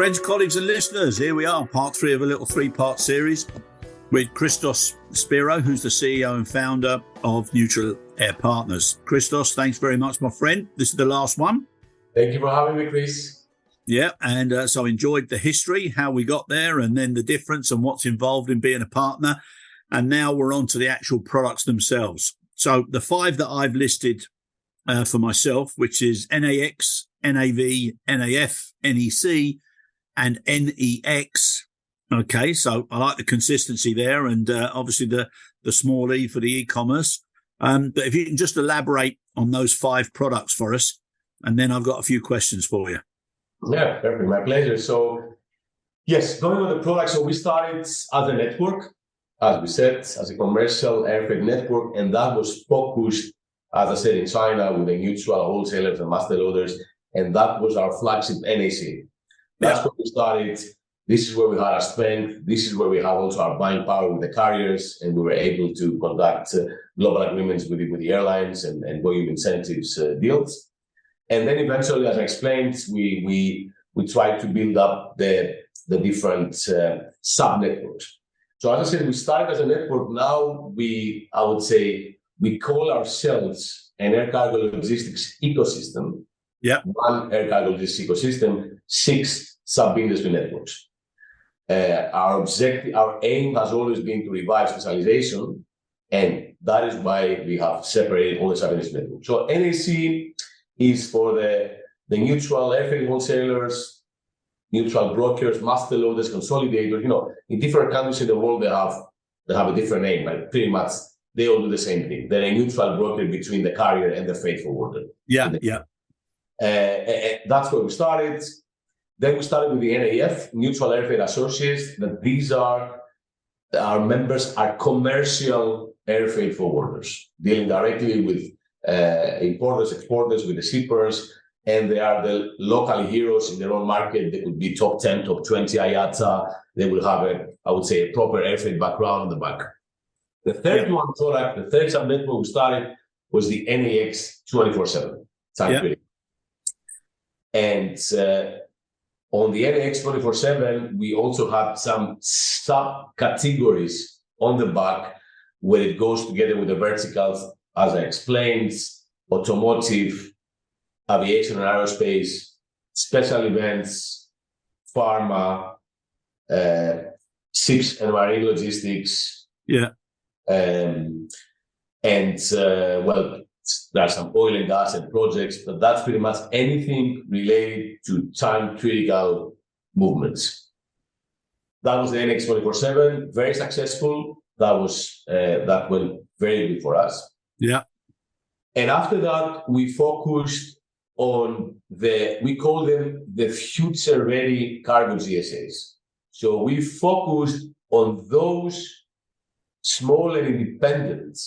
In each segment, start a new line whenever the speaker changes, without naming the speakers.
Friends, colleagues and listeners, here we are, part 3 of a little 3-part series with Christos Spyrou, who's the CEO and founder of Neutral Air Partners. Christos, thanks very much, my friend. This is the last one.
Thank you for having me, Chris.
Yeah, and so I enjoyed the history, how we got there, and then the difference and what's involved in being a partner. And now we're on to the actual products themselves. So the 5 that I've listed for myself, which is NAX, NAV, NAF, NEC, and NEX. Okay, so I like the consistency there, and obviously the small e for the e-commerce. But if you can just elaborate on those 5 products for us, and then I've got a few questions for you.
Yeah, perfect. My pleasure. So, yes, going on the product. So we started as a network, as we said, as a commercial airfreight network, and that was focused, as I said, in China with the neutral wholesalers and master loaders, and that was our flagship NAC. That's where we started. This is where we had our strength. This is where we have also our buying power with the carriers, and we were able to conduct global agreements with the airlines and volume incentives deals. And then eventually, as I explained, we tried to build up the different sub-networks. So as I said, we started as a network. Now I would say we call ourselves an air cargo logistics ecosystem.
Yeah.
One air cargo logistics ecosystem, 6 sub-industry networks. Our aim has always been to revive specialization, and that is why we have separated all the sub-industry networks. So NAC is for the neutral airfreight wholesalers, neutral brokers, master loaders, consolidators. You know, in different countries in the world, they have a different name, but pretty much they all do the same thing. They're a neutral broker between the carrier and the freight forwarder.
Yeah.
That's where we started. Then we started with the NAF, Neutral Airfreight Associates. That these are our members are commercial airfreight forwarders dealing directly with importers, exporters, with the shippers, and they are the local heroes in their own market. They could be top 10, top 20 IATA. They will have a proper airfreight background on the back. The third product, the third sub-network we started was the NAX 24/7 time period. And on the NAX 24/7, we also have some subcategories on the back where it goes together with the verticals, as I explained, automotive, aviation and aerospace, special events, pharma, ships and marine logistics.
Yeah.
There are some oil and gas and projects, but that's pretty much anything related to time-critical movements. That was the NX 24/7, very successful. That went very good for us.
Yeah.
And after that, we focused on we call them the future-ready cargo GSAs. So we focused on those small and independent,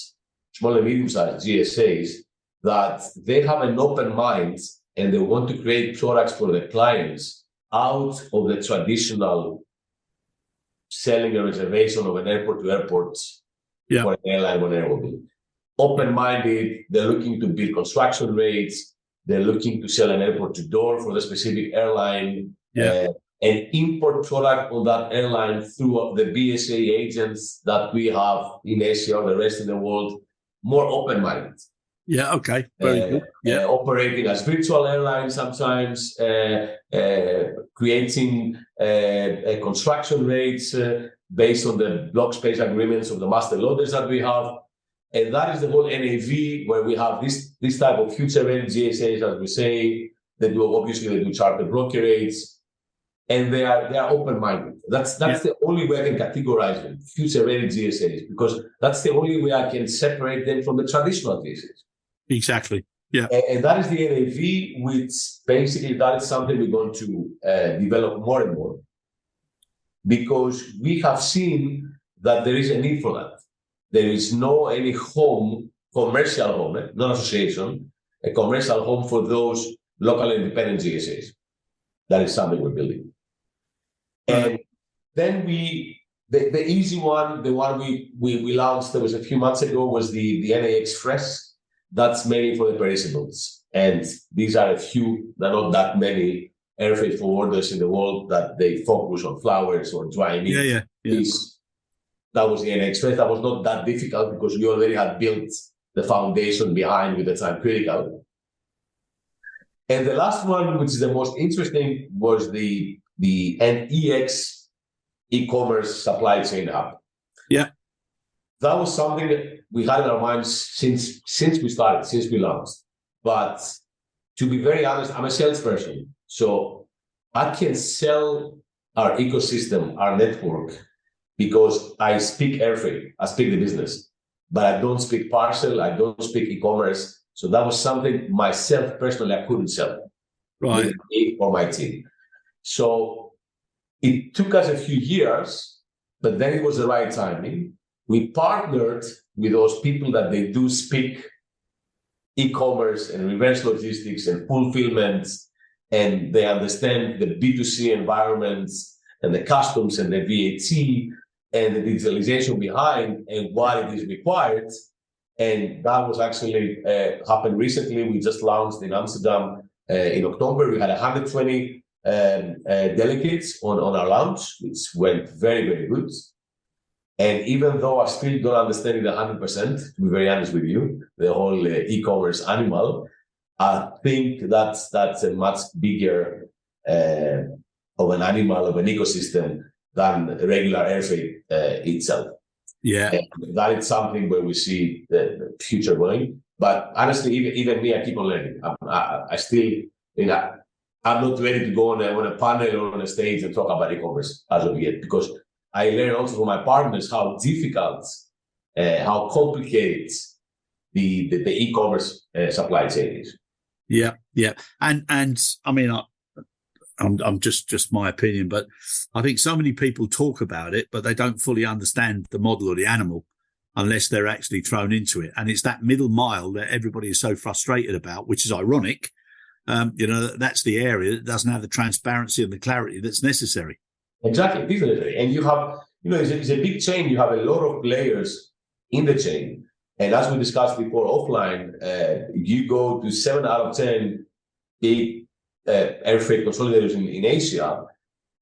small and medium-sized GSAs that they have an open mind and they want to create products for their clients out of the traditional selling a reservation of an airport to airport for an airline or an airline. Open-minded, they're looking to build construction rates, they're looking to sell an airport to door for the specific airline, and import product on that airline through the BSA agents that we have in Asia or the rest of the world. More open-minded.
Yeah, okay. Very good. Yeah.
Operating as virtual airlines sometimes, creating construction rates based on the block space agreements of the master loaders that we have. And that is the whole NAV, where we have this type of future-ready GSAs, as we say. They do charter broker rates. And they are open-minded. That's the only way I can categorize them, future-ready GSAs, because that's the only way I can separate them from the traditional GSAs.
Exactly. Yeah.
And that is the NAV, which basically that is something we're going to develop more and more, because we have seen that there is a need for that. There is any commercial home, not association, a commercial home for those local independent GSAs. That is something we're building. And then the easy one, the one we launched, there was a few months ago, was the NAX Fresh. That's mainly for the perishables. And these are a few, they're not that many air freight forwarders in the world that they focus on flowers or dry meat. That was the NA Express. That was not that difficult because we already had built the foundation behind with the time critical. And the last one, which is the most interesting, was the NEX e-commerce supply chain hub.
Yeah.
That was something that we had in our minds since we started, since we launched. But to be very honest, I'm a salesperson. So I can sell our ecosystem, our network, because I speak air freight, I speak the business, but I don't speak parcel, I don't speak e-commerce. So that was something myself personally I couldn't sell,
right?
Me or my team. So it took us a few years, but then it was the right timing. We partnered with those people that they do speak e-commerce and reverse logistics and fulfillment, and they understand the B2C environments and the customs and the VAT and the digitalization behind and what it is required. And that was actually happened recently. We just launched in Amsterdam in October. We had 120 delegates on our launch, which went very, very good. And even though I still don't understand it 100%, to be very honest with you, the whole e-commerce animal, I think that's a much bigger of an animal, of an ecosystem than regular air freight itself.
Yeah,
and that is something where we see the future going. But honestly, even me, I keep on learning. I still, I'm not ready to go on a panel or on a stage and talk about e-commerce as of yet, because I learn also from my partners how difficult, how complicated the e-commerce supply chain is.
Yeah, and I mean, I'm just my opinion, but I think so many people talk about it, but they don't fully understand the model or the animal unless they're actually thrown into it. And it's that middle mile that everybody is so frustrated about, which is ironic. That's the area that doesn't have the transparency and the clarity that's necessary.
Exactly, definitely. And you have, it's a big chain. You have a lot of players in the chain. And as we discussed before offline, you go to 7 out of 10 big air freight consolidators in Asia.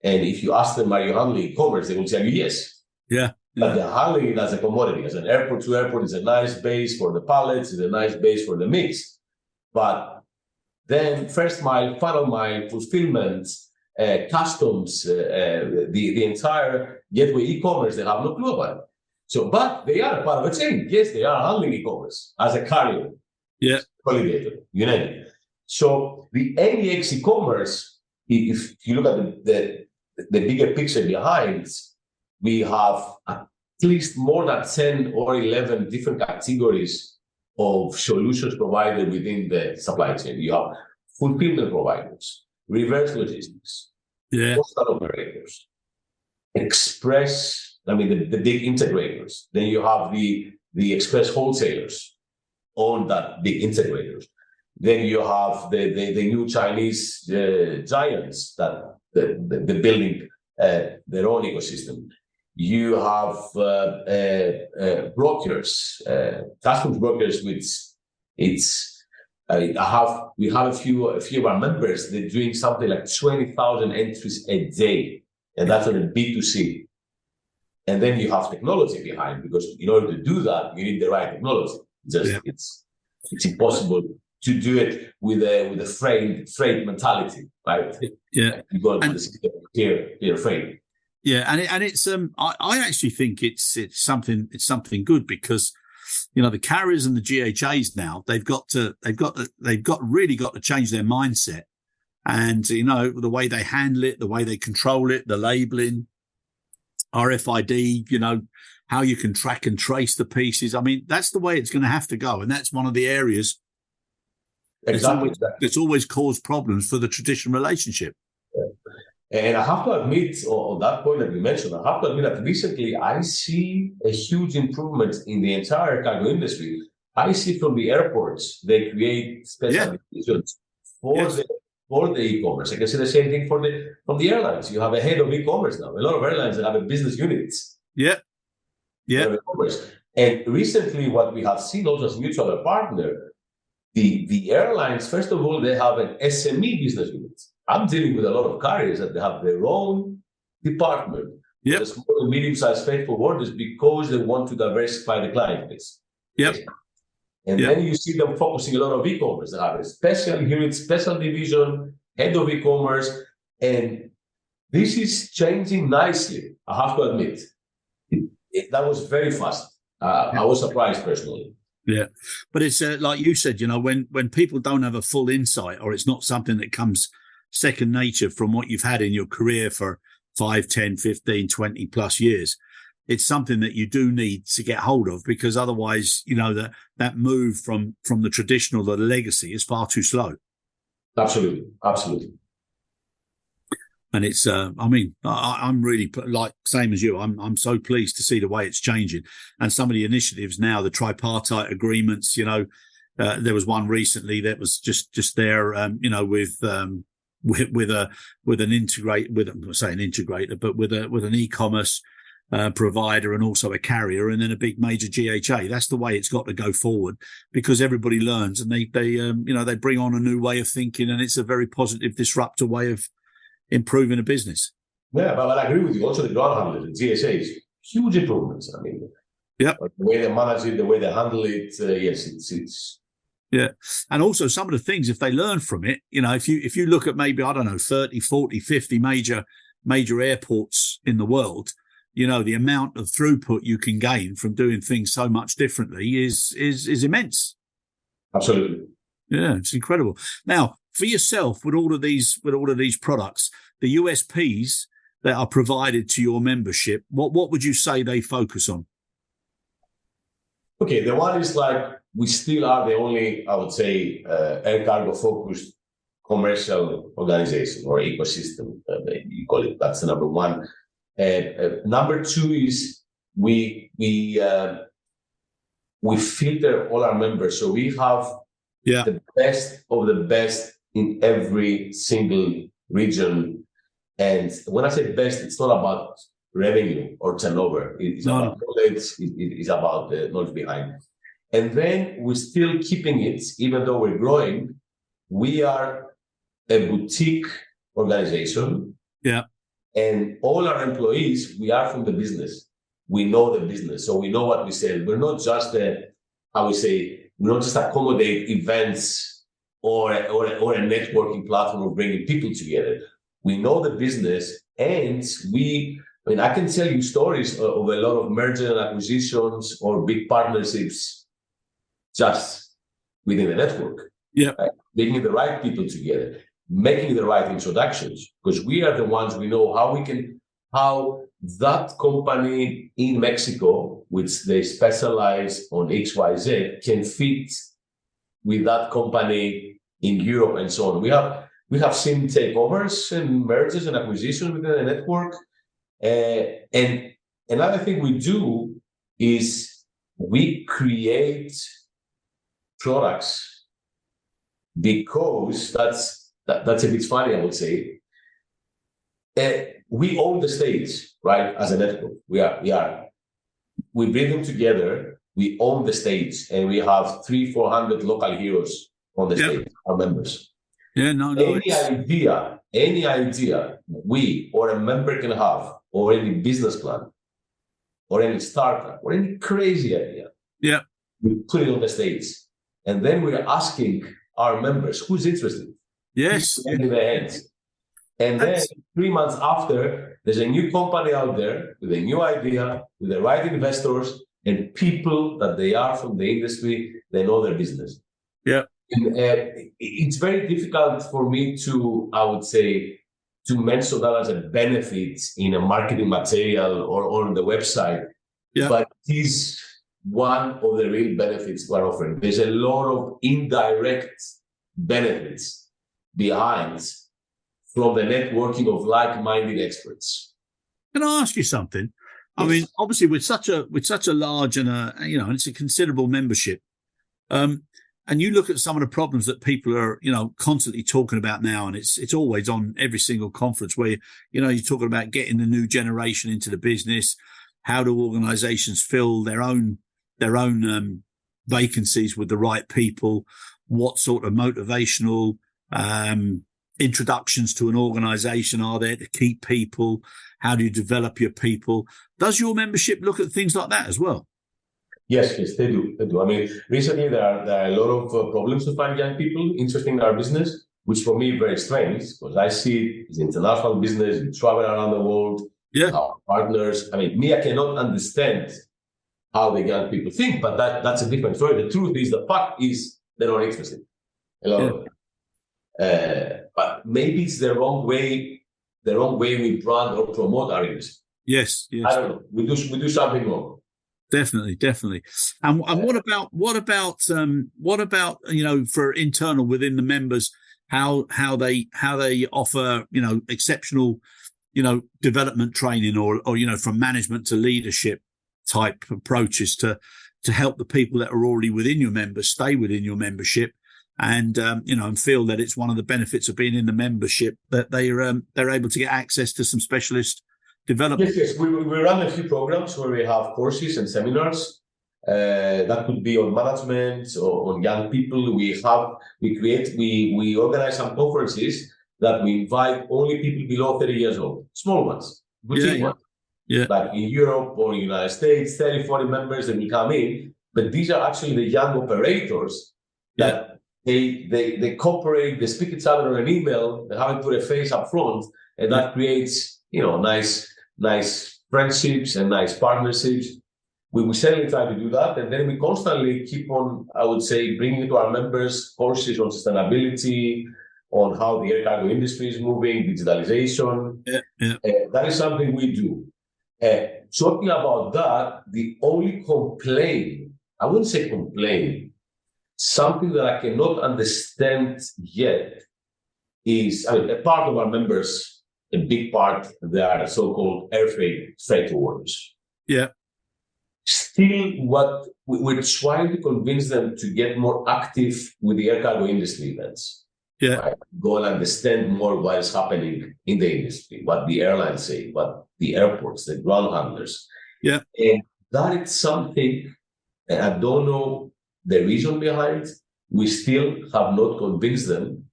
And if you ask them, are you handling e-commerce? They will tell you yes.
Yeah.
But they're handling it as a commodity. As an airport to airport, it's a nice base for the pallets, it's a nice base for the mix. But then first mile, final mile, fulfillment, customs, the entire gateway e-commerce, they have no clue about it. So, but they are part of a chain. Yes, they are handling e-commerce as a carrier, consolidator, you name it. So the NEX e-commerce, if you look at the bigger picture behind, we have at least more than 10 or 11 different categories of solutions provided within the supply chain. You have fulfillment providers, reverse logistics, postal operators, express, the big integrators. Then you have the express wholesalers on that big integrators. Then you have the new Chinese giants that the building their own ecosystem. You have brokers, customs brokers, which we have a few of our members. They're doing something like 20,000 entries a day, and that's on a B2C. And then you have technology behind, because in order to do that, you need the right technology. It's impossible to do it with a freight mentality, right?
Yeah,
you go to the system clear freight.
Yeah, and it's I actually think it's something good, because the carriers and the GHAs now they've really got to change their mindset, and the way they handle it, the way they control it, the labeling, RFID, how you can track and trace the pieces. I mean, that's the way it's going to have to go, and that's one of the areas that's always caused problems for the traditional relationship.
Yeah. And I have to admit, on that point that you mentioned, I have to admit that recently I see a huge improvement in the entire cargo industry. I see from the airports, they create special divisions for the e-commerce. I can see the same thing from the airlines. You have a head of e-commerce now. A lot of airlines that have a business units.
Yeah.
And recently, what we have seen also as a mutual partner, the airlines, first of all, they have an SME business unit. I'm dealing with a lot of carriers that they have their own department.
Yep.
The small and medium-sized freight forwarders because they want to diversify the client base.
Yep.
And then you see them focusing a lot of e-commerce. They have a special unit, special division, head of e-commerce, and this is changing nicely. I have to admit, that was very fast. I was surprised personally.
Yeah, but it's like you said, when people don't have a full insight, or it's not something that comes second nature from what you've had in your career for 5, 10, 15, 20 plus years, it's something that you do need to get hold of, because otherwise, that move from the traditional to the legacy is far too slow.
Absolutely.
And it's, I'm really, like, same as you, I'm so pleased to see the way it's changing. And some of the initiatives now, the tripartite agreements, there was one recently that was just there, with an e-commerce provider and also a carrier, and then a big major GHA. That's the way it's got to go forward, because everybody learns, and they bring on a new way of thinking, and it's a very positive, disruptive way of improving a business.
Yeah, but I agree with you. Also, the ground handlers, the GSAs, huge improvements. The way they manage it, the way they handle it, yes, it's.
Yeah. And also some of the things, if they learn from it, if you look at maybe, 30, 40, 50 major airports in the world, the amount of throughput you can gain from doing things so much differently is immense.
Absolutely.
Yeah, it's incredible. Now, for yourself, with all of these products, the USPs that are provided to your membership, what would you say they focus on?
Okay, the one is like, we still are the only, I would say, air cargo focused commercial organization or ecosystem. You call it. That's the number one. Number two is we filter all our members, so we have the best of the best in every single region. And when I say best, it's not about revenue or turnover. It's about knowledge. It's about the knowledge behind. And then we're still keeping it, even though we're growing. We are a boutique organization.
Yeah.
And all our employees, we are from the business. We know the business. So we know what we sell. We're not just we don't just accommodate events or a networking platform of bringing people together. We know the business, and I can tell you stories of a lot of mergers and acquisitions or big partnerships just within the network.
Yeah.
Right? Bringing the right people together, making the right introductions, because we are the ones, we know how that company in Mexico, which they specialize on XYZ, can fit with that company in Europe and so on. We have seen takeovers and mergers and acquisitions within the network. And another thing we do is we create products, because that's a bit funny, I would say. We own the stage, right? As a network, we bring them together. We own the stage, and we have 300-400 local heroes on the stage, our members.
Yeah,
Any idea we or a member can have, or any business plan, or any startup, or any crazy idea, we put it on the stage, and then we're asking our members who's interested.
Yes.
In their hands. And then 3 months after, there's a new company out there with a new idea, with the right investors and people that they are from the industry, they know their business.
Yeah.
And, it's very difficult for me to mention that as a benefit in a marketing material or on the website. Yeah. But it is one of the real benefits we're offering. There's a lot of indirect benefits behind from the networking of like-minded experts.
Can I ask you something? Yes. I mean, obviously, with such a large and it's a considerable membership, and you look at some of the problems that people are constantly talking about now, and it's always on every single conference where you're talking about getting the new generation into the business. How do organizations fill their own vacancies with the right people? What sort of motivational introductions to an organization are there to keep people? How do you develop your people? Does your membership look at things like that as well?
Yes, they do. They do. I mean, recently there are a lot of problems to find young people interested in our business, which for me is very strange because I see it as international business. We travel around the world.
Yeah.
Our partners. I mean, I cannot understand how the young people think, but that's a different story. The truth is, the fact is, they're not interested. A lot of them. But maybe it's the wrong way we brand or promote our industry.
Yes.
I don't know. We do something wrong.
Definitely. And what about for internal within the members, how they offer, exceptional, development training or from management to leadership type approaches to help the people that are already within your members stay within your membership and feel that it's one of the benefits of being in the membership that they're able to get access to some specialist development.
Yes. We run a few programs where we have courses and seminars that could be on management or on young people. We organize some conferences that we invite only people below 30 years old, small ones, boutique ones.
Yeah.
Like in Europe or United States, 30, 40 members that will come in. But these are actually the young operators that they cooperate, they speak each other on an email, they haven't put a face up front, and that creates, nice friendships and nice partnerships. We certainly try to do that. And then we constantly keep on, I would say, bringing to our members courses on sustainability, on how the air cargo industry is moving, digitalization. That is something we do. Talking about that, the only I wouldn't say complaint, something that I cannot understand yet is, a part of our members, a big part, they are so-called airfreight freight forwarders.
Yeah.
Still, what we're trying to convince them to get more active with the air cargo industry events.
Yeah.
Right? Go and understand more what is happening in the industry, what the airlines say, what the airports, the ground handlers.
Yeah.
And that is something, and I don't know the reason behind. We still have not convinced them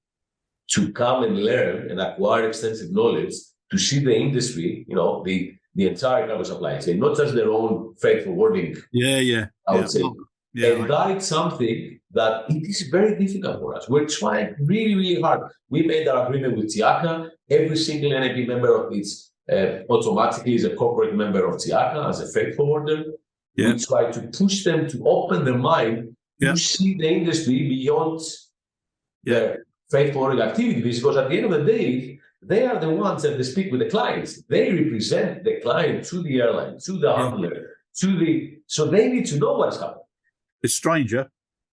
to come and learn and acquire extensive knowledge to see the industry, the entire cargo supply chain, not just their own freight forwarding. I would say. And that is something that it is very difficult for us. We're trying really, really hard. We made our agreement with TIACA. Every single NAP member of it automatically is a corporate member of TIACA as a freight forwarder. We try to push them to open their mind to see the industry beyond their freight forwarding activities, because at the end of the day, they are the ones that they speak with the clients. They represent the client to the airline, to the handler, so they need to know what's happening.
It's strange, yeah?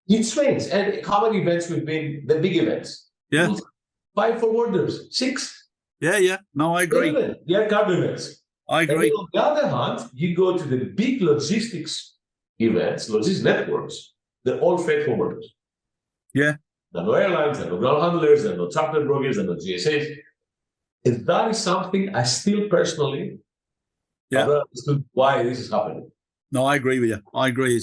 It's strange. And how many events we've been, the big events? 5 forwarders, 6.
Yeah. No, I agree.
7. The air cargo events.
I agree.
And on the other hand, you go to the big logistics events, logistics networks, they're all freight forwarders.
Yeah.
There are no airlines, there are no ground handlers, there are no charter brokers, there are no GSAs. And that is something I still personally have not understood why this is happening.
No, I agree with you. I agree.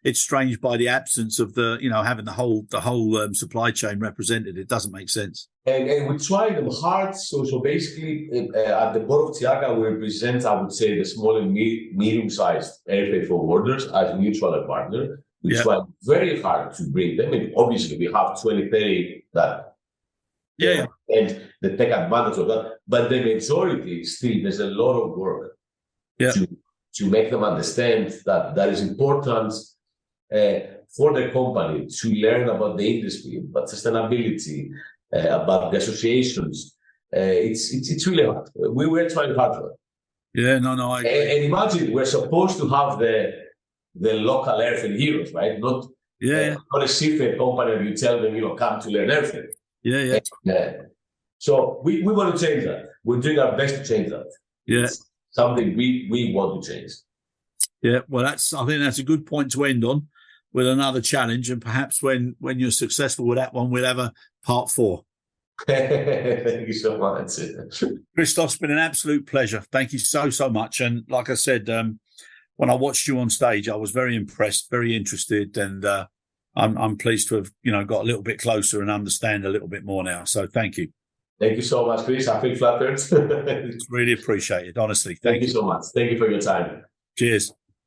It's strange by the absence of having the whole supply chain represented. It doesn't make sense.
And we try them hard. So basically, at the board of TIACA, we represent, I would say, the small and medium-sized airfreight forwarders as a mutual partner. We try very hard to bring them. And obviously, we have 20, 30 that and they take advantage of that. But the majority, still, there's a lot of work to make them understand that is important for the company to learn about the industry, about sustainability, about the associations. It's really hard. We were trying hard for it.
Yeah, no, I agree.
And imagine we're supposed to have the local airfreight heroes, right? Not a seafair company and you tell them, come to learn airfreight. So we want to change that. We're doing our best to change that.
Yeah.
It's something we want to change.
Yeah, well, I think that's a good point to end on with another challenge. And perhaps when you're successful with that one, we'll have a part 4.
Thank you so much.
Christos, it's been an absolute pleasure. Thank you so much. And like I said, when I watched you on stage, I was very impressed, very interested. And I'm pleased to have, got a little bit closer and understand a little bit more now. So thank you.
Thank you so much, Chris. I feel flattered.
It's really appreciated, honestly.
Thank you so much. Thank you for your time.
Cheers.